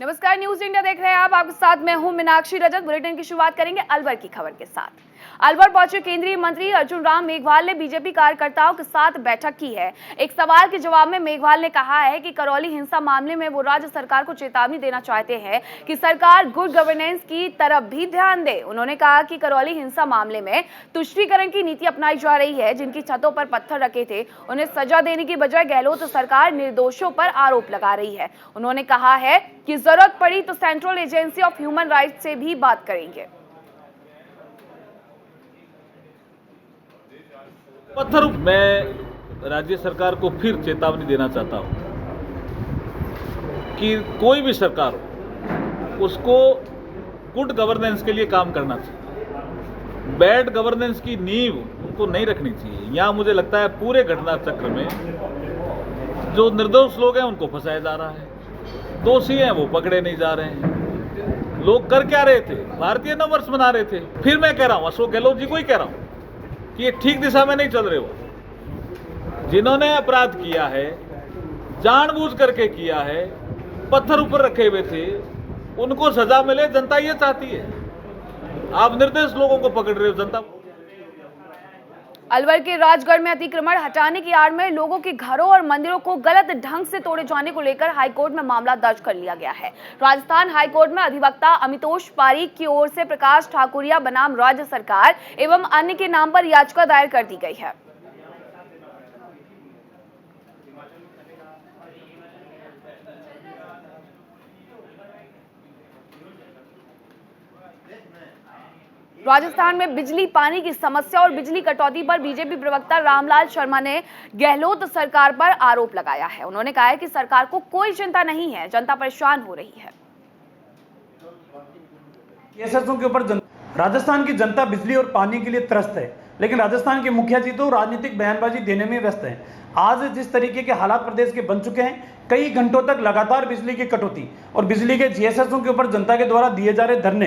नमस्कार, news India देख रहे हैं आप। आपके साथ मैं हूं मीनाक्षी रजत। बुलेटिन की शुरुआत करेंगे अलवर की खबर के साथ। अलवर पहुंचे केंद्रीय मंत्री अर्जुन राम मेघवाल ने बीजेपी कार्यकर्ताओं के साथ बैठक की है। एक सवाल के जवाब में मेघवाल ने कहा है कि करौली हिंसा मामले में वो राज्य सरकार को चेतावनी देना चाहते हैं कि सरकार गुड गवर्नेंस की तरफ भी ध्यान दे। उन्होंने कहा कि करौली हिंसा मामले में तुष्टीकरण की नीति अपनाई जा रही है। जिनकी छतों पर पत्थर रखे थे उन्हें सजा देने की बजाय गहलोत सरकार निर्दोषों पर आरोप लगा रही है। उन्होंने कहा है कि जरूरत पड़ी तो central agency of human rights से भी बात करेंगे। पत्थर मैं राज्य सरकार को फिर चेतावनी देना चाहता हूं कि कोई भी सरकार हो उसको गुड गवर्नेंस के लिए काम करना चाहिए। बैड गवर्नेंस की नींव उनको नहीं रखनी चाहिए। यहाँ मुझे लगता है पूरे घटना चक्र में जो निर्दोष लोग हैं उनको फंसाया जा रहा है, दोषी हैं वो पकड़े नहीं जा रहे हैं। लोग कर क्या रहे थे? भारतीय नववर्ष मना रहे थे। फिर मैं कह रहा हूं, अशोक गहलोत जी को ही कह रहा हूं कि ये ठीक दिशा में नहीं चल रहे हो। जिन्होंने अपराध किया है, जानबूझ करके किया है, पत्थर ऊपर रखे हुए थे, उनको सजा मिले, जनता ये चाहती है। आप निर्दोष लोगों को पकड़ रहे हो। जनता अलवर के राजगढ़ में अतिक्रमण हटाने की आड़ में लोगों के घरों और मंदिरों को गलत ढंग से तोड़े जाने को लेकर हाईकोर्ट में मामला दर्ज कर लिया गया है। राजस्थान हाईकोर्ट में अधिवक्ता अमितोष पारीक की ओर से प्रकाश ठाकुरिया बनाम राज्य सरकार एवं अन्य के नाम पर याचिका दायर कर दी गई है। राजस्थान में बिजली पानी की समस्या और बिजली कटौती पर बीजेपी प्रवक्ता रामलाल शर्मा ने गहलोत सरकार पर आरोप लगाया है। उन्होंने कहा है कि सरकार को कोई चिंता नहीं है, जनता परेशान हो रही है। के ऊपर राजस्थान की जनता बिजली और पानी के लिए त्रस्त है, लेकिन राजस्थान के मुखिया जी तो राजनीतिक बयानबाजी देने में व्यस्त हैं। आज जिस तरीके के हालात प्रदेश के बन चुके हैं, कई घंटों तक लगातार बिजली की कटौती और बिजली के जीएसएसओ के ऊपर जनता के द्वारा दिए जा रहे धरने,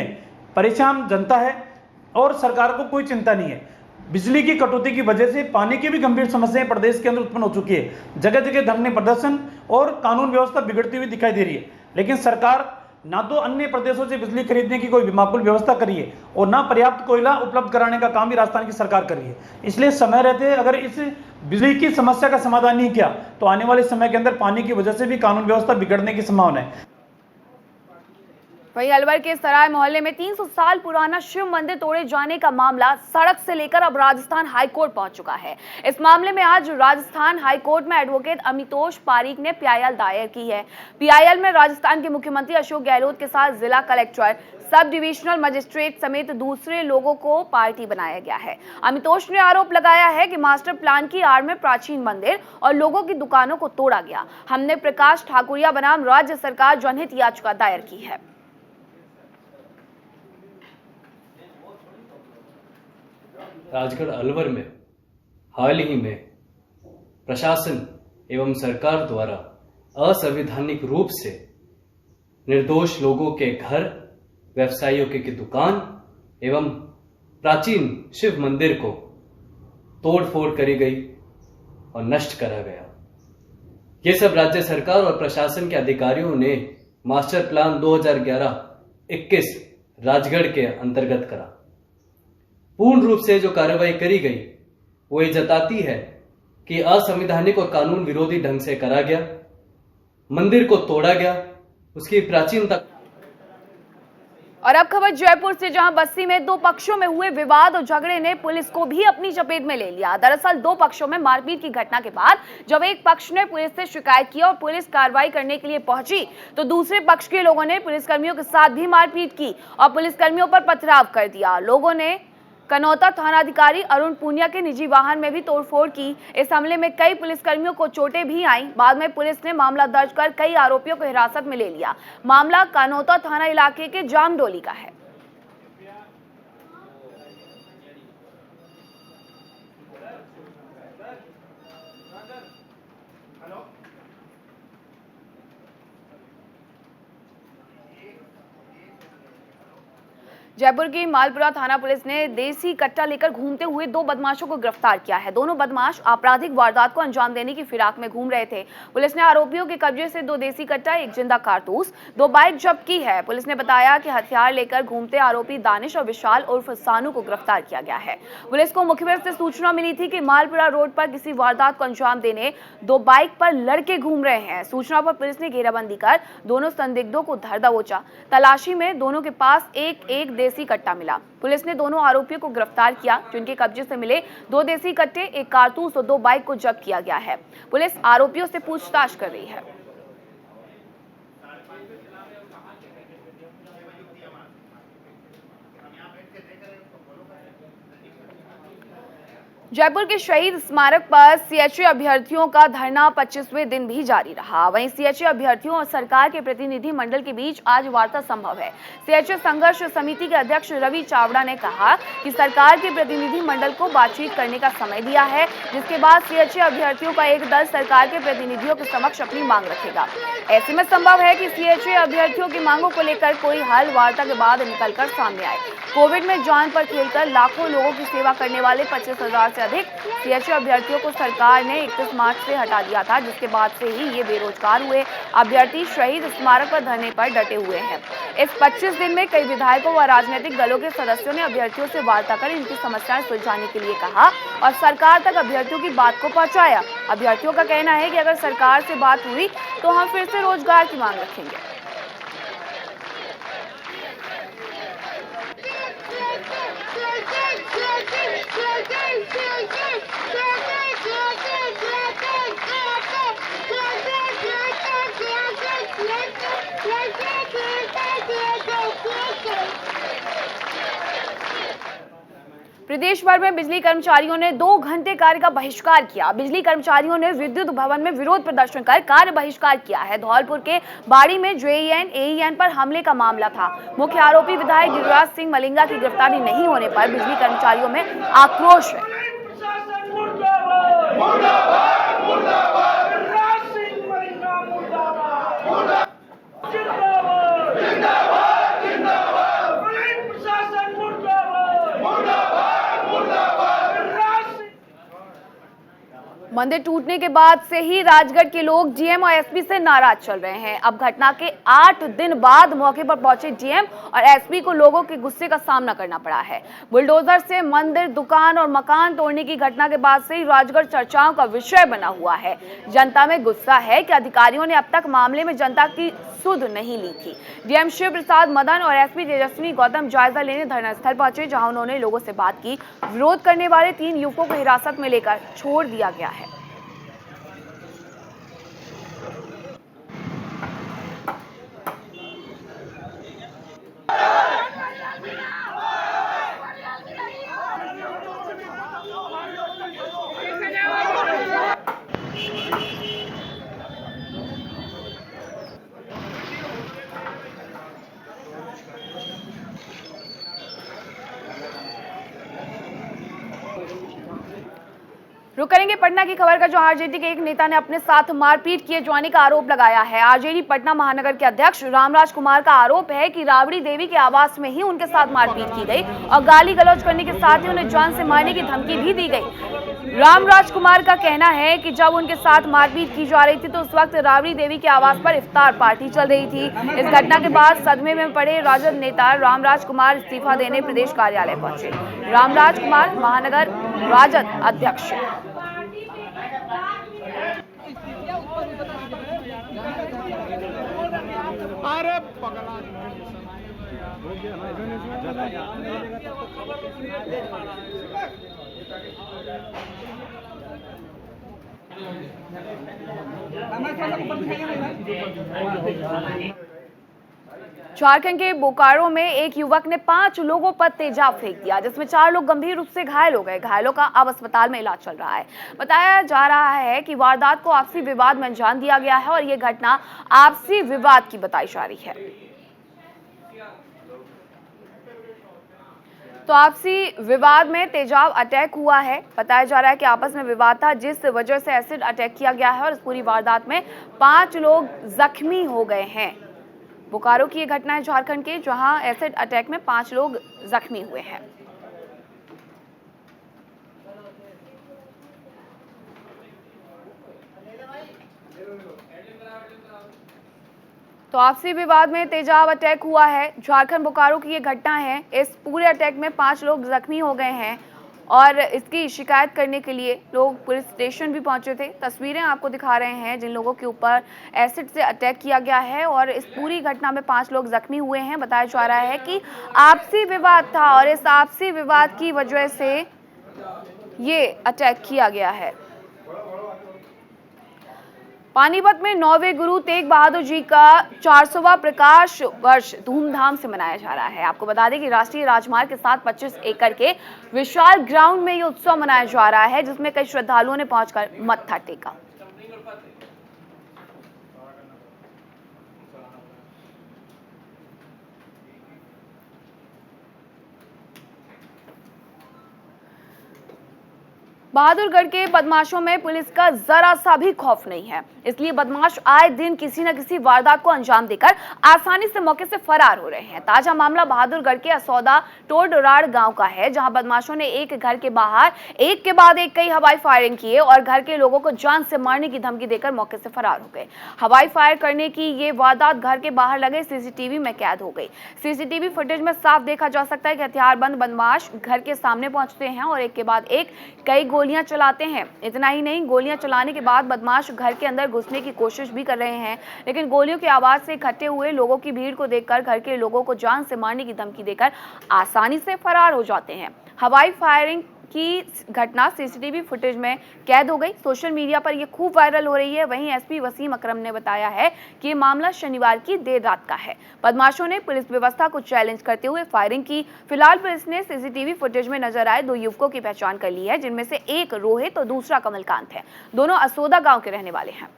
परेशान जनता है और सरकार को कोई चिंता नहीं है। बिजली की कटौती की वजह से पानी की भी गंभीर समस्याएं प्रदेश के अंदर उत्पन्न हो चुकी है। जगह जगह धरने प्रदर्शन और कानून व्यवस्था बिगड़ती हुई दिखाई दे रही है, लेकिन सरकार ना तो अन्य प्रदेशों से बिजली खरीदने की कोई माकूल व्यवस्था करी है और ना पर्याप्त कोयला उपलब्ध कराने का काम भी राजस्थान की सरकार कर रही है। इसलिए समय रहते अगर इस बिजली की समस्या का समाधान नहीं किया तो आने वाले समय के अंदर पानी की वजह से भी कानून व्यवस्था बिगड़ने की संभावना है। वहीं अलवर के सराय मोहल्ले में 300 साल पुराना शिव मंदिर तोड़े जाने का मामला सड़क से लेकर अब राजस्थान हाईकोर्ट पहुंच चुका है। इस मामले में आज राजस्थान हाईकोर्ट में एडवोकेट अमितोष पारीक ने पीआईएल दायर की है। पीआईएल में राजस्थान के मुख्यमंत्री अशोक गहलोत के साथ जिला कलेक्टर, सब डिविजनल मजिस्ट्रेट समेत दूसरे लोगों को पार्टी बनाया गया है। अमितोष ने आरोप लगाया है कि मास्टर प्लान की आड़ में प्राचीन मंदिर और लोगों की दुकानों को तोड़ा गया। हमने प्रकाश ठाकुरिया बनाम राज्य सरकार जनहित याचिका दायर की है। राजगढ़ अलवर में हाल ही में प्रशासन एवं सरकार द्वारा असंवैधानिक रूप से निर्दोष लोगों के घर, व्यवसायियों की दुकान एवं प्राचीन शिव मंदिर को तोड़फोड़ करी गई और नष्ट करा गया। ये सब राज्य सरकार और प्रशासन के अधिकारियों ने मास्टर प्लान 2011-21 राजगढ़ के अंतर्गत करा। पूर्ण रूप से जो कार्रवाई करी गई वो ये जताती है कि असंवैधानिक और कानून विरोधी ढंग से करा गया, मंदिर को तोड़ा गया, उसकी प्राचीनता। और अब खबर जयपुर से, जहां बस्ती में दो पक्षों में हुए विवाद और झगड़े ने पुलिस को भी अपनी चपेट में ले लिया। दरअसल दो पक्षों में मारपीट की घटना के बाद जब एक पक्ष ने पुलिस से शिकायत की और पुलिस कार्रवाई करने के लिए पहुंची तो दूसरे पक्ष के लोगों ने पुलिसकर्मियों के साथ भी मारपीट की और पुलिसकर्मियों पर पथराव कर दिया। लोगों ने कनौता थानाधिकारी अरुण पूनिया के निजी वाहन में भी तोड़फोड़ की। इस हमले में कई पुलिसकर्मियों को चोटें भी आईं। बाद में पुलिस ने मामला दर्ज कर कई आरोपियों को हिरासत में ले लिया। मामला कनौता थाना इलाके के जामडोली का है। जयपुर की मालपुरा थाना पुलिस ने देसी कट्टा लेकर घूमते हुए 2 बदमाशों को गिरफ्तार किया है। दोनों बदमाश आपराधिक वारदात को अंजाम देने की फिराक में घूम रहे थे। पुलिस ने आरोपियों के कब्जे से 2 देसी कट्टा, 1 जिंदा कारतूस, 2 बाइक जब्त की है। पुलिस ने बताया कि हथियार लेकर घूमते आरोपी दानिश और विशाल उर्फ सानू को गिरफ्तार किया गया है। पुलिस को मुखबिर से सूचना मिली थी कि मालपुरा रोड पर किसी वारदात को अंजाम देने 2 बाइक पर लड़के घूम रहे हैं। सूचना पर पुलिस ने घेराबंदी कर दोनों संदिग्धों को धर दबोचा। तलाशी में दोनों के पास एक देसी कट्टा मिला। पुलिस ने दोनों आरोपियों को गिरफ्तार किया, जिनके कब्जे से मिले 2 देसी कट्टे, 1 कारतूस और 2 बाइक को जब्त किया गया है। पुलिस आरोपियों से पूछताछ कर रही है। जयपुर के शहीद स्मारक पर सीएचए अभ्यर्थियों का धरना 25वें दिन भी जारी रहा। वहीं सीएचए अभ्यर्थियों और सरकार के प्रतिनिधि मंडल के बीच आज वार्ता संभव है। सीएचए संघर्ष समिति के अध्यक्ष रवि चावड़ा ने कहा कि सरकार के प्रतिनिधि मंडल को बातचीत करने का समय दिया है, जिसके बाद सीएचए अभ्यर्थियों का एक दल सरकार के प्रतिनिधियों के समक्ष अपनी मांग रखेगा। ऐसे में संभव है कि सीएचए अभ्यर्थियों की मांगों को लेकर कोई हल वार्ता के बाद निकलकर सामने आए। कोविड में जान पर खेलकर लाखों लोगों की सेवा करने वाले 25,000 से अधिक सीएचए अभ्यर्थियों को सरकार ने 31 मार्च से हटा दिया था, जिसके बाद से ही ये बेरोजगार हुए अभ्यर्थी शहीद स्मारक पर धरने पर डटे हुए हैं। इस 25 दिन में कई विधायकों व राजनीतिक दलों के सदस्यों ने अभ्यर्थियों से वार्ता कर इनकी समस्याएं सुलझाने के लिए कहा और सरकार तक अभ्यर्थियों की बात को पहुंचाया। अभ्यर्थियों का कहना है कि अगर सरकार से बात हुई तो हम फिर से रोजगार की मांग रखेंगे। प्रदेश भर में बिजली कर्मचारियों ने 2 घंटे कार्य का बहिष्कार किया। बिजली कर्मचारियों ने विद्युत भवन में विरोध प्रदर्शन कर कार्य बहिष्कार किया है। धौलपुर के बाड़ी में जेईएन एईएन पर हमले का मामला था। मुख्य आरोपी विधायक गिरिराज सिंह मलिंगा की गिरफ्तारी नहीं होने पर बिजली कर्मचारियों में आक्रोश है। मंदिर टूटने के बाद से ही राजगढ़ के लोग डीएम और एसपी से नाराज चल रहे हैं। अब घटना के 8 दिन बाद मौके पर पहुंचे डीएम और एसपी को लोगों के गुस्से का सामना करना पड़ा है। बुलडोजर से मंदिर, दुकान और मकान तोड़ने की घटना के बाद से ही राजगढ़ चर्चाओं का विषय बना हुआ है। जनता में गुस्सा है कि अधिकारियों ने अब तक मामले में जनता की सुध नहीं ली थी। डीएम शिव प्रसाद मदन और एसपी तेजस्वी गौतम जायजा लेने धरनास्थल पहुंचे, जहां उन्होंने लोगों से बात की। विरोध करने वाले 3 युवकों को हिरासत में लेकर छोड़ दिया गया है। रुक करेंगे पटना की खबर का, जो आरजेडी के एक नेता ने अपने साथ मारपीट किए जाने का आरोप लगाया है। आरजेडी पटना महानगर के अध्यक्ष रामराज कुमार का आरोप है कि राबड़ी देवी के आवास में ही उनके साथ मारपीट की गई और गाली गलौज करने के साथ ही उन्हें जान से मारने की धमकी भी दी गई। रामराज कुमार का कहना है कि जब उनके साथ मारपीट की जा रही थी तो उस वक्त राबड़ी देवी के आवास पर इफ्तार पार्टी चल रही थी। इस घटना के बाद सदमे में पड़े राजद नेता रामराज कुमार इस्तीफा देने प्रदेश कार्यालय पहुंचे। रामराज कुमार महानगर राजद अध्यक्ष। अरे पगला झारखंड के बोकारो में एक युवक ने 5 लोगों पर तेजाब फेंक दिया, जिसमें 4 लोग गंभीर रूप से घायल हो गए। घायलों का अब अस्पताल में इलाज चल रहा है। बताया जा रहा है कि वारदात को आपसी विवाद में अंजाम दिया गया है और यह घटना आपसी विवाद की बताई जा रही है। तो आपसी विवाद में तेजाब अटैक हुआ है। बताया जा रहा है कि आपस में विवाद था, जिस वजह से एसिड अटैक किया गया है और इस पूरी वारदात में 5 लोग जख्मी हो गए हैं। बोकारो की ये घटना है झारखंड के, जहां एसिड अटैक में 5 लोग जख्मी हुए हैं। तो आपसी विवाद में तेजाब अटैक हुआ है। झारखंड बोकारो की ये घटना है। इस पूरे अटैक में 5 लोग जख्मी हो गए हैं और इसकी शिकायत करने के लिए लोग पुलिस स्टेशन भी पहुंचे थे। तस्वीरें आपको दिखा रहे हैं जिन लोगों के ऊपर एसिड से अटैक किया गया है और इस पूरी घटना में 5 लोग जख्मी हुए हैं। बताया जा रहा है कि आपसी विवाद था और इस आपसी विवाद की वजह से ये अटैक किया गया है। पानीपत में 9वें गुरु तेग बहादुर जी का 400वां प्रकाश वर्ष धूमधाम से मनाया जा रहा है। आपको बता दें कि राष्ट्रीय राजमार्ग के साथ 25 एकड़ के विशाल ग्राउंड में ये उत्सव मनाया जा रहा है, जिसमें कई श्रद्धालुओं ने पहुंचकर मत्था टेका। बहादुरगढ़ के बदमाशों में पुलिस का जरा सा भी खौफ नहीं है, इसलिए बदमाश आए दिन किसी न किसी वारदात को अंजाम देकर आसानी से मौके से फरार हो रहे हैं। ताजा मामला बहादुरगढ़ के असौदा टोडराड़ गांव का है, जहां बदमाशों ने एक घर के बाहर एक के बाद एक कई हवाई फायरिंग किए और घर के लोगों को जान से मारने की धमकी देकर मौके से फरार हो गए। हवाई फायर करने की ये वारदात घर के बाहर लगे सीसीटीवी में कैद हो गई। सीसीटीवी फुटेज में साफ देखा जा सकता है कि हथियारबंद बदमाश घर के सामने पहुंचते हैं और एक के बाद एक कई गोलियां चलाते हैं। इतना ही नहीं, गोलियां चलाने के बाद बदमाश घर के अंदर घुसने की कोशिश भी कर रहे हैं, लेकिन गोलियों की आवाज से इकट्ठे हुए लोगों की भीड़ को देखकर घर के लोगों को जान से मारने की धमकी देकर आसानी से फरार हो जाते हैं। हवाई फायरिंग की घटना सीसीटीवी फुटेज में कैद हो गई। सोशल मीडिया पर यह खूब वायरल हो रही है। वहीं एसपी वसीम अकरम ने बताया है कि यह मामला शनिवार की देर रात का है। बदमाशों ने पुलिस व्यवस्था को चैलेंज करते हुए फायरिंग की। फिलहाल पुलिस ने सीसीटीवी फुटेज में नजर आए 2 युवकों की पहचान कर ली है, जिनमें से एक रोहित और दूसरा कमलकांत है। दोनों असोदा गांव के रहने वाले हैं।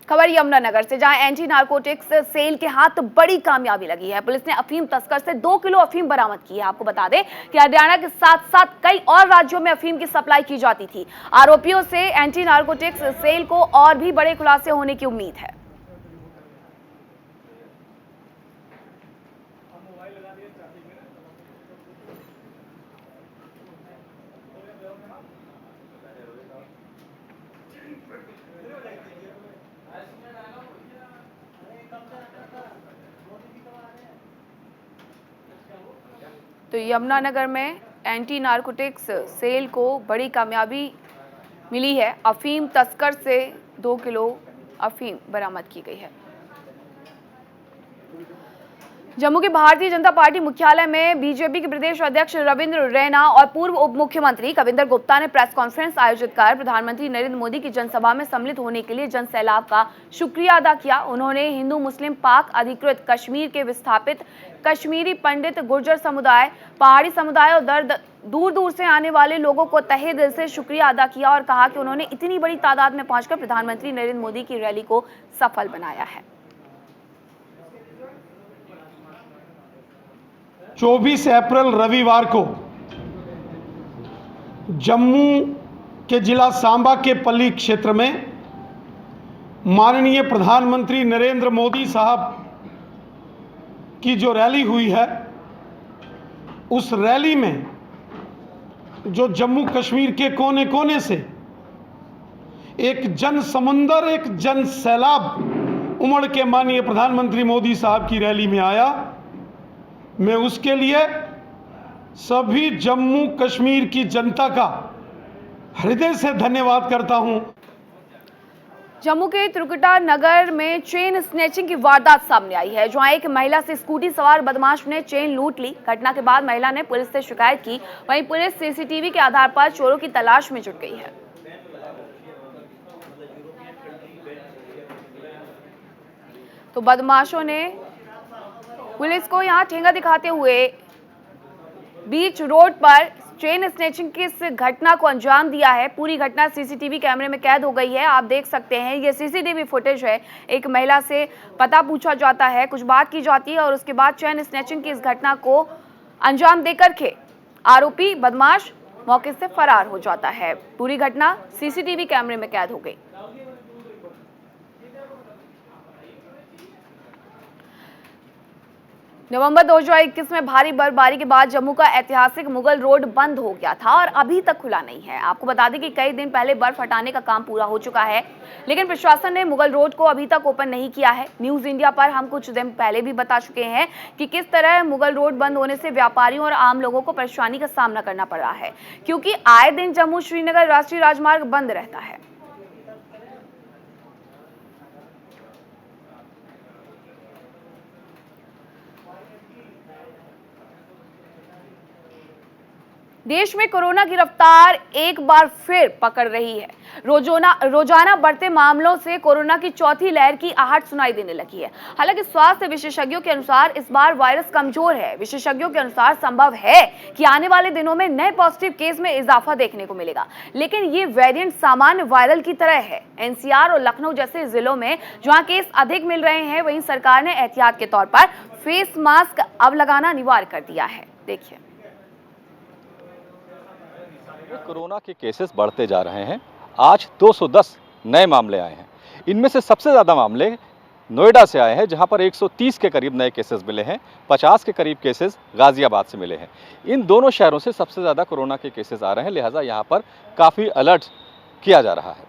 खबर यमुनानगर से, जहां एंटी नारकोटिक्स सेल के हाथ बड़ी कामयाबी लगी है। पुलिस ने अफीम तस्कर से 2 किलो अफीम बरामद की है। आपको बता दें कि हरियाणा के साथ साथ कई और राज्यों में अफीम की सप्लाई की जाती थी। आरोपियों से एंटी नारकोटिक्स सेल को और भी बड़े खुलासे होने की उम्मीद है। तो यमुनानगर में एंटी नारकोटिक्स सेल को बड़ी कामयाबी मिली है। अफीम तस्कर से 2 किलो अफीम बरामद की गई है। जम्मू के भारतीय जनता पार्टी मुख्यालय में बीजेपी के प्रदेश अध्यक्ष रविंद्र रैना और पूर्व उप मुख्यमंत्री कविंदर गुप्ता ने प्रेस कॉन्फ्रेंस आयोजित कर प्रधानमंत्री नरेंद्र मोदी की जनसभा में सम्मिलित होने के लिए जन सैलाब का शुक्रिया अदा किया। उन्होंने हिंदू मुस्लिम पाक अधिकृत कश्मीर के विस्थापित कश्मीरी पंडित, गुर्जर समुदाय, पहाड़ी समुदाय और दूर दूर से आने वाले लोगों को तहे दिल से शुक्रिया अदा किया और कहा कि उन्होंने इतनी बड़ी तादाद में पहुंचकर प्रधानमंत्री नरेंद्र मोदी की रैली को सफल बनाया है। 24 अप्रैल रविवार को जम्मू के जिला सांबा के पल्ली क्षेत्र में माननीय प्रधानमंत्री नरेंद्र मोदी साहब की जो रैली हुई है, उस रैली में जो जम्मू कश्मीर के कोने कोने से एक जन समुंदर, एक जन सैलाब उमड़ के माननीय प्रधानमंत्री मोदी साहब की रैली में आया, मैं उसके लिए सभी जम्मू कश्मीर की जनता का हृदय से धन्यवाद करता हूं। जम्मू के त्रिकुटा नगर में चेन स्नैचिंग की वारदात सामने आई है, जहां एक महिला से स्कूटी सवार बदमाश ने चेन लूट ली। घटना के बाद महिला ने पुलिस से शिकायत की। वहीं पुलिस सीसीटीवी के आधार पर चोरों की तलाश में जुट गई है। तो बदमाशों ने पुलिस को यहां ठेंगा दिखाते हुए बीच रोड पर चेन स्नैचिंग की इस घटना को अंजाम दिया है। पूरी घटना सीसीटीवी कैमरे में कैद हो गई है। आप देख सकते हैं, ये सीसीटीवी फुटेज है। एक महिला से पता पूछा जाता है, कुछ बात की जाती है और उसके बाद चेन स्नैचिंग की इस घटना को अंजाम देकर के आरोपी बदमाश मौके से फरार हो जाता है। पूरी घटना सीसीटीवी कैमरे में कैद हो गई। नवंबर 2021 में भारी बर्फबारी के बाद जम्मू का ऐतिहासिक मुगल रोड बंद हो गया था और अभी तक खुला नहीं है। आपको बता दें कि कई दिन पहले बर्फ हटाने का काम पूरा हो चुका है, लेकिन प्रशासन ने मुगल रोड को अभी तक ओपन नहीं किया है। न्यूज इंडिया पर हम कुछ दिन पहले भी बता चुके हैं कि किस तरह मुगल रोड बंद होने से व्यापारियों और आम लोगों को परेशानी का सामना करना पड़ रहा है, क्योंकि आए दिन जम्मू श्रीनगर राष्ट्रीय राजमार्ग बंद रहता है। देश में कोरोना की रफ्तार एक बार फिर पकड़ रही है। रोजाना बढ़ते मामलों से कोरोना की चौथी लहर की आहट सुनाई देने लगी है। हालांकि स्वास्थ्य विशेषज्ञों के अनुसार इस बार वायरस कमजोर है। विशेषज्ञों के अनुसार संभव है कि आने वाले दिनों में नए पॉजिटिव केस में इजाफा देखने को मिलेगा, लेकिन ये वेरिएंट सामान्य वायरल की तरह है। एनसीआर और लखनऊ जैसे जिलों में जहां केस अधिक मिल रहे हैं, वहीं सरकार ने एहतियात के तौर पर फेस मास्क अब लगाना अनिवार्य कर दिया है। देखिए, कोरोना के केसेस बढ़ते जा रहे हैं। आज 210 नए मामले आए हैं। इनमें से सबसे ज़्यादा मामले नोएडा से आए हैं, जहां पर 130 के करीब नए केसेस मिले हैं। 50 के करीब केसेस गाजियाबाद से मिले हैं। इन दोनों शहरों से सबसे ज़्यादा कोरोना के केसेस आ रहे हैं, लिहाजा यहां पर काफ़ी अलर्ट किया जा रहा है।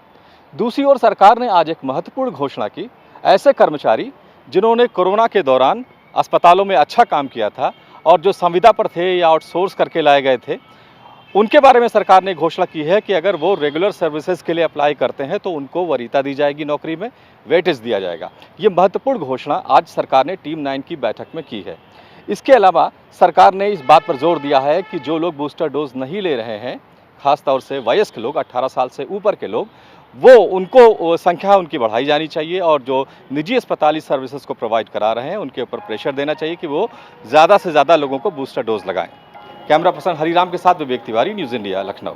दूसरी ओर सरकार ने आज एक महत्वपूर्ण घोषणा की। ऐसे कर्मचारी जिन्होंने कोरोना के दौरान अस्पतालों में अच्छा काम किया था और जो संविदा पर थे या आउटसोर्स करके लाए गए थे, उनके बारे में सरकार ने घोषणा की है कि अगर वो रेगुलर सर्विसेज के लिए अप्लाई करते हैं तो उनको वरीयता दी जाएगी, नौकरी में वेटेज दिया जाएगा। ये महत्वपूर्ण घोषणा आज सरकार ने टीम 9 की बैठक में की है। इसके अलावा सरकार ने इस बात पर जोर दिया है कि जो लोग बूस्टर डोज नहीं ले रहे हैं, खासतौर से वयस्क लोग, 18 साल से ऊपर के लोग, वो उनको संख्या उनकी बढ़ाई जानी चाहिए और जो निजी अस्पताल इस सर्विसेज को प्रोवाइड करा रहे हैं उनके ऊपर प्रेशर देना चाहिए कि वो ज़्यादा से ज़्यादा लोगों को बूस्टर डोज लगाएं। कैमरा पर्सन हरिराम के साथ विवेक तिवारी, न्यूज इंडिया, लखनऊ।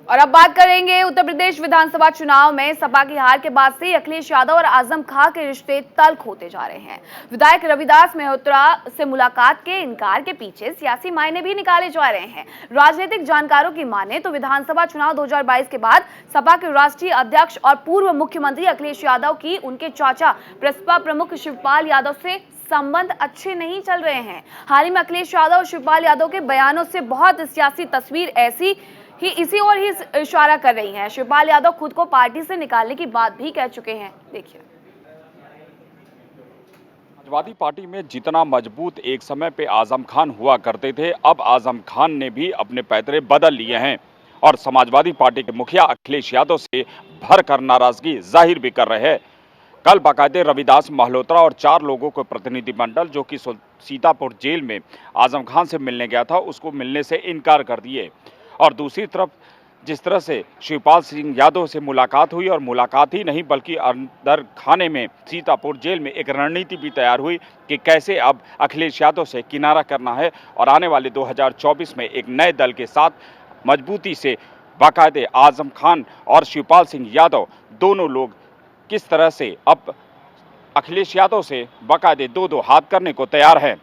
और अब बात करेंगे उत्तर प्रदेश विधानसभा चुनाव में सपा की हार के बाद से अखिलेश यादव और आजम खां के रिश्ते तल्ख होते जा रहे हैं। विधायक रविदास मेहत्रा से मुलाकात के इनकार के पीछे सियासी मायने भी निकाले जा रहे हैं। राजनीतिक जानकारों की माने तो विधानसभा चुनाव 2022 के बाद सपा के राष्ट्रीय अध्यक्ष और पूर्व मुख्यमंत्री अखिलेश यादव की उनके चाचा प्रसपा प्रमुख शिवपाल यादव से संबंध अच्छे नहीं चल रहे हैं। हाल ही में अखिलेश यादव और शिवपाल यादव के बयानों से बहुत सियासी तस्वीर इसी ओर ही इशारा कर रही है। शिवपाल यादव खुद को पार्टी से निकालने की बात भी कह चुके हैं। देखिए, समाजवादी पार्टी में जितना मजबूत एक समय पे आजम खान हुआ करते थे, अब आजम खान ने भी अपने पैतरे बदल लिए हैं और समाजवादी पार्टी के मुखिया अखिलेश यादव से भरकर नाराजगी जाहिर भी कर रहे हैं। कल बाकायदे रविदास मल्होत्रा और 4 लोगों के प्रतिनिधिमंडल जो कि सीतापुर जेल में आजम खान से मिलने गया था, उसको मिलने से इनकार कर दिए। और दूसरी तरफ जिस तरह से शिवपाल सिंह यादव से मुलाकात हुई, और मुलाकात ही नहीं बल्कि अंदर खाने में सीतापुर जेल में एक रणनीति भी तैयार हुई कि कैसे अब अखिलेश यादव से किनारा करना है और आने वाले 2024 में एक नए दल के साथ मजबूती से बाकायदे आजम खान और शिवपाल सिंह यादव दोनों लोग किस तरह से अब अखिलेश यादव से बाकायदे 2-2 हाथ करने को तैयार है।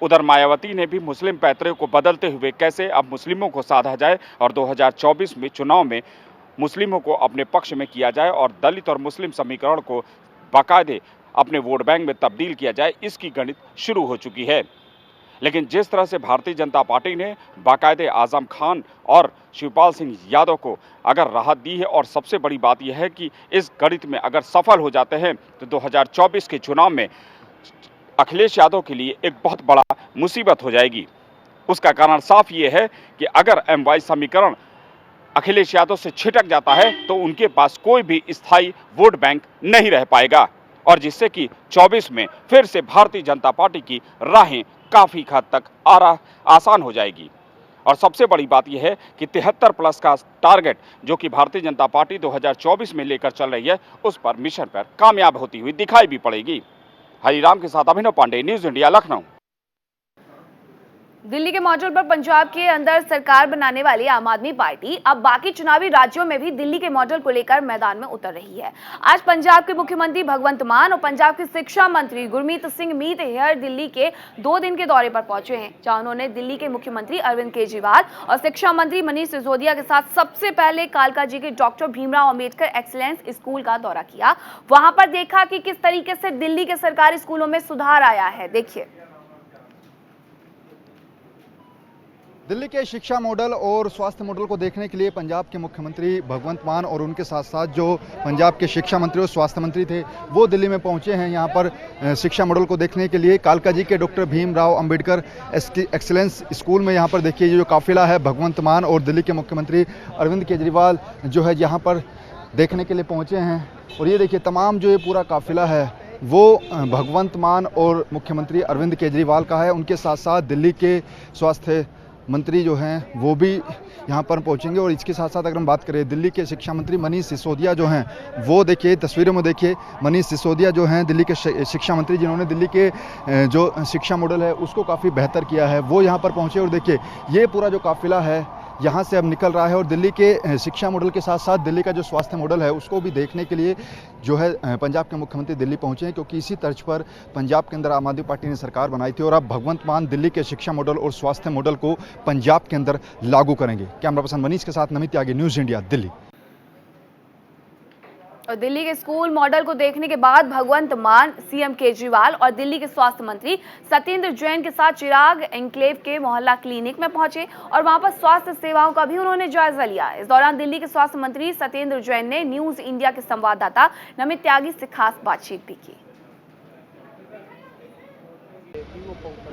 उधर मायावती ने भी मुस्लिम पैतरे को बदलते हुए कैसे अब मुस्लिमों को साधा जाए और 2024 में चुनाव में मुस्लिमों को अपने पक्ष में किया जाए और दलित और मुस्लिम समीकरण को बाकायदे अपने वोट बैंक में तब्दील किया जाए, इसकी गणित शुरू हो चुकी है। लेकिन जिस तरह से भारतीय जनता पार्टी ने बाकायदे आजम खान और शिवपाल सिंह यादव को अगर राहत दी है, और सबसे बड़ी बात यह है कि इस गणित में अगर सफल हो जाते हैं तो 2024 के चुनाव में अखिलेश यादव के लिए एक बहुत बड़ा मुसीबत हो जाएगी। उसका कारण साफ ये है कि अगर MY समीकरण अखिलेश यादव से छिटक जाता है तो उनके पास कोई भी स्थायी वोट बैंक नहीं रह पाएगा, और जिससे कि 24 में फिर से भारतीय जनता पार्टी की राहें काफ़ी हद तक आसान हो जाएगी। और सबसे बड़ी बात यह है कि 73+ का टारगेट जो कि भारतीय जनता पार्टी 2024 में लेकर चल रही है, उस पर मिशन पर कामयाब होती हुई दिखाई भी पड़ेगी। हरिराम के साथ अभिनव पांडे, न्यूज इंडिया, लखनऊ। दिल्ली के मॉडल पर पंजाब के अंदर सरकार बनाने वाली आम आदमी पार्टी अब बाकी चुनावी राज्यों में भी दिल्ली के मॉडल को लेकर मैदान में उतर रही है। आज पंजाब के मुख्यमंत्री भगवंत मान और पंजाब के शिक्षा मंत्री गुरमीत सिंह मीत हेयर दिल्ली के 2 दिन के दौरे पर पहुंचे हैं, जहां उन्होंने दिल्ली के मुख्यमंत्री अरविंद केजरीवाल और शिक्षा मंत्री मनीष सिसोदिया के साथ सबसे पहले कालका जी के doctor Bhimrao Ambedkar excellence school का दौरा किया। वहां पर देखा कि किस तरीके से दिल्ली के सरकारी स्कूलों में सुधार आया है। देखिए। दिल्ली के शिक्षा मॉडल और स्वास्थ्य मॉडल को देखने के लिए पंजाब के मुख्यमंत्री भगवंत मान और उनके साथ साथ जो पंजाब के शिक्षा मंत्री और स्वास्थ्य मंत्री थे वो दिल्ली में पहुंचे हैं। यहां पर शिक्षा मॉडल को देखने के लिए कालका जी के doctor Bhimrao Ambedkar excellence school में यहां पर देखिए ये जो काफिला है भगवंत मान और दिल्ली के मुख्यमंत्री अरविंद केजरीवाल जो है यहाँ पर देखने के लिए पहुँचे हैं। और ये देखिए तमाम जो ये पूरा काफिला है वो भगवंत मान और मुख्यमंत्री अरविंद केजरीवाल का है। उनके साथ साथ दिल्ली के स्वास्थ्य मंत्री जो हैं वो भी यहाँ पर पहुँचेंगे। और इसके साथ साथ अगर हम बात करें दिल्ली के शिक्षा मंत्री मनीष सिसोदिया जो हैं वो देखिए तस्वीरों में देखिए मनीष सिसोदिया जो हैं दिल्ली के शिक्षा मंत्री जिन्होंने दिल्ली के जो शिक्षा मॉडल है उसको काफ़ी बेहतर किया है वो यहाँ पर पहुँचे। और देखिए ये पूरा जो काफिला है यहाँ से अब निकल रहा है और दिल्ली के शिक्षा मॉडल के साथ साथ दिल्ली का जो स्वास्थ्य मॉडल है उसको भी देखने के लिए जो है पंजाब के मुख्यमंत्री दिल्ली पहुँचे हैं, क्योंकि इसी तर्ज पर पंजाब के अंदर आम आदमी पार्टी ने सरकार बनाई थी और अब भगवंत मान दिल्ली के शिक्षा मॉडल और स्वास्थ्य मॉडल को पंजाब के अंदर लागू करेंगे। कैमरा पर्सन मनीष के साथ नमित त्यागी, न्यूज़ इंडिया, दिल्ली। और दिल्ली के स्कूल मॉडल को देखने के बाद भगवंत मान सीएम केजरीवाल और दिल्ली के स्वास्थ्य मंत्री सत्येंद्र जैन के साथ चिराग एन्क्लेव के मोहल्ला क्लिनिक में पहुंचे और वहां पर स्वास्थ्य सेवाओं का भी उन्होंने जायजा लिया। इस दौरान दिल्ली के स्वास्थ्य मंत्री सत्येंद्र जैन ने न्यूज इंडिया के संवाददाता नमित त्यागी से खास बातचीत भी की।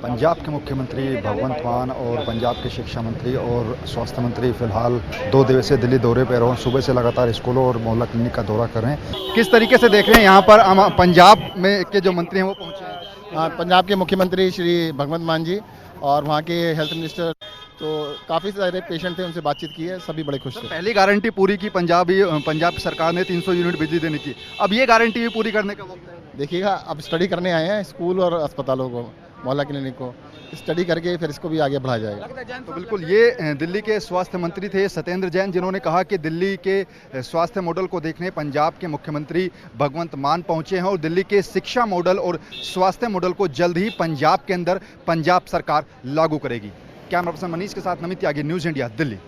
पंजाब के मुख्यमंत्री भगवंत मान और पंजाब के शिक्षा मंत्री और स्वास्थ्य मंत्री फिलहाल 2 दिवसीय दिल्ली दौरे पर और सुबह से लगातार स्कूलों और मोहल्ला क्लिनिक का दौरा कर रहे हैं। किस तरीके से देख रहे हैं यहाँ पर पंजाब में के जो मंत्री हैं वो पहुँचे हैं? पंजाब के मुख्यमंत्री श्री भगवंत मान जी और वहाँ के हेल्थ मिनिस्टर, तो काफ़ी सारे पेशेंट थे, उनसे बातचीत की है, सभी बड़े खुश थे। पहली गारंटी पूरी की पंजाब सरकार ने 300 यूनिट बिजली देने की, अब ये गारंटी भी पूरी करने का वक्त है। देखिएगा, अब स्टडी करने आए हैं स्कूल और अस्पतालों को, मोहल्ला क्लिनिक को स्टडी करके फिर इसको भी आगे बढ़ाया जाएगा। तो बिल्कुल ये दिल्ली के स्वास्थ्य मंत्री थे सत्येंद्र जैन, जिन्होंने कहा कि दिल्ली के स्वास्थ्य मॉडल को देखने पंजाब के मुख्यमंत्री भगवंत मान पहुंचे हैं और दिल्ली के शिक्षा मॉडल और स्वास्थ्य मॉडल को जल्द ही पंजाब के अंदर पंजाब सरकार लागू करेगी। कैमरा पर्सन मनीष के साथ नमित त्यागी, न्यूज़ इंडिया, दिल्ली।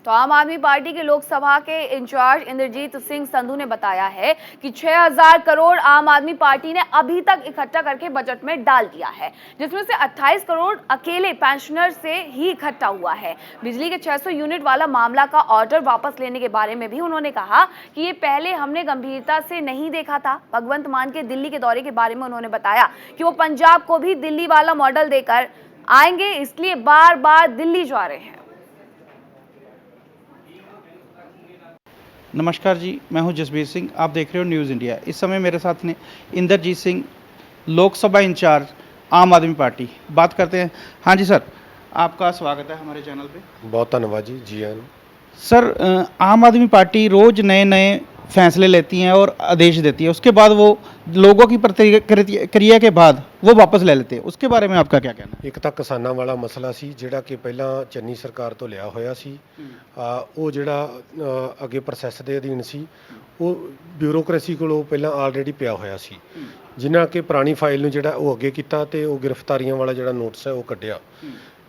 तो आम आदमी पार्टी के लोकसभा के इंचार्ज इंद्रजीत सिंह संधू ने बताया है कि 6000 करोड़ आम आदमी पार्टी ने अभी तक इकट्ठा करके बजट में डाल दिया है, जिसमें से 28 करोड़ अकेले पेंशनर से ही इकट्ठा हुआ है। बिजली के 600 यूनिट वाला मामला का ऑर्डर वापस लेने के बारे में भी उन्होंने कहा कि ये पहले हमने गंभीरता से नहीं देखा था। भगवंत मान के दिल्ली के दौरे के बारे में उन्होंने बताया कि वो पंजाब को भी दिल्ली वाला मॉडल देकर आएंगे, इसलिए बार बार दिल्ली जा रहे हैं। नमस्कार जी, मैं हूं जसबीर सिंह, आप देख रहे हो न्यूज़ इंडिया। इस समय मेरे साथ ने इंद्रजीत सिंह, लोकसभा इंचार्ज आम आदमी पार्टी। बात करते हैं। हाँ जी सर, आपका स्वागत है हमारे चैनल पे। बहुत धन्यवाद जी आन सर, आम आदमी पार्टी रोज़ नए नए फैसले लेती हैं और आदेश देती है, उसके बाद वो लोगों की प्रतिक्रिया के बाद वो वापस ले लेते हैं, उसके बारे में आपका क्या कहना है? एक ਤਾਂ ਕਿਸਾਨਾਂ ਵਾਲਾ ਮਸਲਾ ਸੀ ਜਿਹੜਾ ਕਿ ਪਹਿਲਾਂ ਚੰਨੀ ਸਰਕਾਰ ਤੋਂ ਲਿਆ ਹੋਇਆ ਸੀ, ਉਹ ਜਿਹੜਾ ਅੱਗੇ ਪ੍ਰੋਸੈਸ ਦੇ ਅਧੀਨ ਸੀ, ਉਹ ਬਿਊਰੋਕ੍ਰੇਸੀ ਕੋਲੋਂ ਪਹਿਲਾਂ ਆਲਰੇਡੀ ਪਿਆ ਹੋਇਆ ਸੀ, ਜਿਨ੍ਹਾਂ ਕਿ ਪੁਰਾਣੀ ਫਾਈਲ ਨੂੰ ਜਿਹੜਾ ਉਹ ਅੱਗੇ ਕੀਤਾ ਤੇ ਉਹ ਗ੍ਰਿਫਤਾਰੀਆਂ ਵਾਲਾ ਜਿਹੜਾ ਨੋਟਿਸ ਹੈ ਉਹ ਕੱਢਿਆ।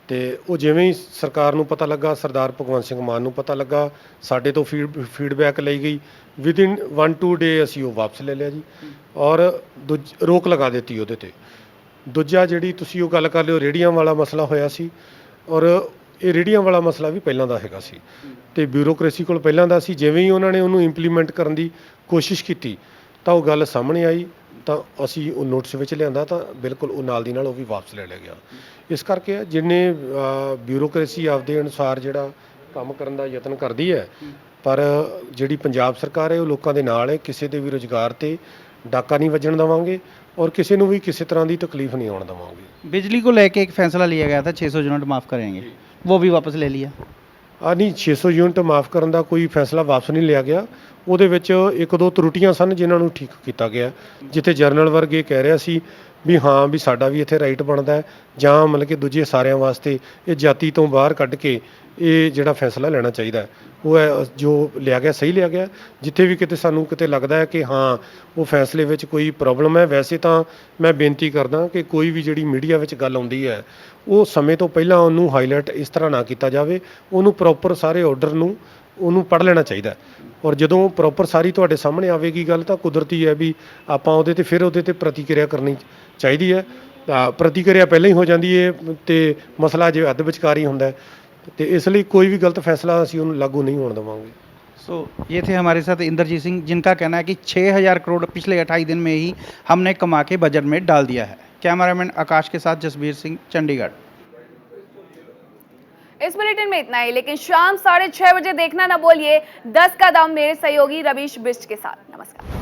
ਤੇ ਉਹ ਜਿਵੇਂ ਹੀ ਸਰਕਾਰ ਨੂੰ ਪਤਾ ਲੱਗਾ, ਸਰਦਾਰ ਭਗਵੰਤ ਸਿੰਘ ਮਾਨ ਨੂੰ ਪਤਾ ਲੱਗਾ, ਸਾਡੇ ਤੋਂ ਫੀਡਬੈਕ ਲਈ ਗਈ, ਵਿਦਿਨ 1-2 ਡੇ ਅਸੀਂ ਉਹ ਵਾਪਸ ਲੈ ਲਿਆ ਜੀ ਔਰ ਰੋਕ ਲਗਾ ਦਿੱਤੀ ਉਹਦੇ ਤੇ। ਦੂਜਾ ਜਿਹੜੀ ਤੁਸੀਂ ਉਹ ਗੱਲ ਕਰ ਲਿਓ ਰੇਹੜੀਆਂ ਵਾਲਾ ਮਸਲਾ ਹੋਇਆ ਸੀ, ਔਰ ਇਹ ਰੇਹੜੀਆਂ ਵਾਲਾ ਮਸਲਾ ਵੀ ਪਹਿਲਾਂ ਦਾ ਹੈਗਾ ਸੀ ਤੇ ਬਿਊਰੋਕ੍ਰੇਸੀ ਕੋਲ ਪਹਿਲਾਂ ਦਾ ਸੀ। ਜਿਵੇਂ ਹੀ ਉਹਨਾਂ ਨੇ ਉਹਨੂੰ ਇੰਪਲੀਮੈਂਟ ਕਰਨ ਦੀ ਕੋਸ਼ਿਸ਼ ਕੀਤੀ ਤਾਂ ਉਹ ਗੱਲ ਸਾਹਮਣੇ ਆਈ, ਤਾਂ ਅਸੀਂ ਉਹ ਨੋਟਿਸ ਵਿੱਚ ਲਿਆਂਦਾ ਤਾਂ ਬਿਲਕੁਲ ਉਹ ਨਾਲ ਦੀ ਨਾਲ ਉਹ ਵੀ ਵਾਪਸ ਲੈ ਲਿਆ ਗਿਆ। ਇਸ ਕਰਕੇ ਜਿੰਨੇ ਬਿਊਰੋਕ੍ਰੇਸੀ ਆਪਦੇ ਅਨੁਸਾਰ ਜਿਹੜਾ ਕੰਮ ਕਰਨ ਦਾ ਯਤਨ ਕਰਦੀ ਹੈ, ਪਰ ਜਿਹੜੀ ਪੰਜਾਬ ਸਰਕਾਰ ਹੈ ਉਹ ਲੋਕਾਂ ਦੇ ਨਾਲ ਹੈ। ਕਿਸੇ ਦੇ ਵੀ ਰੁਜ਼ਗਾਰ ਤੇ डाका नहीं बजन देवांगे और किसी को भी किसी तरह की तकलीफ नहीं आने देवांगे। बिजली को लेके एक फैसला लिया गया था 600 यूनिट माफ़ करेंगे, वो भी वापस ले लिया? नहीं, 600 यूनिट माफ़ करने का कोई फैसला वापस नहीं लिया गया। ਉਹਦੇ ਵਿੱਚ 1-2 त्रुटियां सन जिन्हों ठीक किया गया, जिथे जरनल वर्ग ये कह रहा सी ਵੀ ਹਾਂ ਵੀ ਸਾਡਾ ਵੀ ਇੱਥੇ ਰਾਈਟ ਬਣਦਾ ਹੈ, ਜਾਂ ਮਤਲਬ ਕਿ ਦੂਜੇ ਸਾਰਿਆਂ ਵਾਸਤੇ ਇਹ ਜਾਤੀ ਤੋਂ ਬਾਹਰ ਕੱਢ ਕੇ ਇਹ ਜਿਹੜਾ ਫੈਸਲਾ ਲੈਣਾ ਚਾਹੀਦਾ ਹੈ, ਉਹ ਹੈ ਜੋ ਲਿਆ ਗਿਆ ਸਹੀ ਲਿਆ ਗਿਆ। ਜਿੱਥੇ ਵੀ ਕਿਤੇ ਸਾਨੂੰ ਕਿਤੇ ਲੱਗਦਾ ਹੈ ਕਿ ਹਾਂ ਉਹ ਫੈਸਲੇ ਵਿੱਚ ਕੋਈ ਪ੍ਰੋਬਲਮ ਹੈ, ਵੈਸੇ ਤਾਂ ਮੈਂ ਬੇਨਤੀ ਕਰਦਾ ਕਿ ਕੋਈ ਵੀ ਜਿਹੜੀ ਮੀਡੀਆ ਵਿੱਚ ਗੱਲ ਆਉਂਦੀ ਹੈ ਉਹ ਸਮੇਂ ਤੋਂ ਪਹਿਲਾਂ ਉਹਨੂੰ ਹਾਈਲਾਈਟ ਇਸ ਤਰ੍ਹਾਂ ਨਾ ਕੀਤਾ ਜਾਵੇ, ਉਹਨੂੰ ਪ੍ਰੋਪਰ ਸਾਰੇ ਆਰਡਰ ਨੂੰ ਉਹਨੂੰ ਪੜ੍ਹ ਲੈਣਾ ਚਾਹੀਦਾ ਹੈ। ਔਰ ਜਦੋਂ ਪ੍ਰੋਪਰ ਸਾਰੀ ਤੁਹਾਡੇ ਸਾਹਮਣੇ ਆਵੇਗੀ ਗੱਲ ਤਾਂ ਕੁਦਰਤੀ ਹੈ ਵੀ ਆਪਾਂ ਉਹਦੇ 'ਤੇ ਫਿਰ ਉਹਦੇ 'ਤੇ ਪ੍ਰਤੀਕਿਰਿਆ ਕਰਨੀ ਚਾਹੀਦੀ ਹੈ। ਪ੍ਰਤੀਕਿਰਿਆ ਪਹਿਲਾਂ ਹੀ ਹੋ ਜਾਂਦੀ ਹੈ ਤੇ ਮਸਲਾ ਜੇ ਅੱਧ ਵਿਚਕਾਰ ਹੀ ਹੁੰਦਾ ਹੈ, ਤੇ ਇਸ ਲਈ ਕੋਈ ਵੀ ਗਲਤ ਫੈਸਲਾ ਅਸੀਂ ਉਹਨੂੰ ਲਾਗੂ नहीं होने देवांगे। सो ये थे हमारे साथ इंद्रजीत सिंह, जिनका कहना है कि 6,000 करोड़ पिछले 28 दिन में ही हमने कमा के बजट में डाल दिया है। कैमरामैन आकाश के साथ जसबीर सिंह, चंडीगढ़। इस बुलेटिन में इतना ही, लेकिन शाम 6:30 बजे देखना न भूलिए 10 का दम मेरे सहयोगी रवीश बिष्ट के साथ। नमस्कार।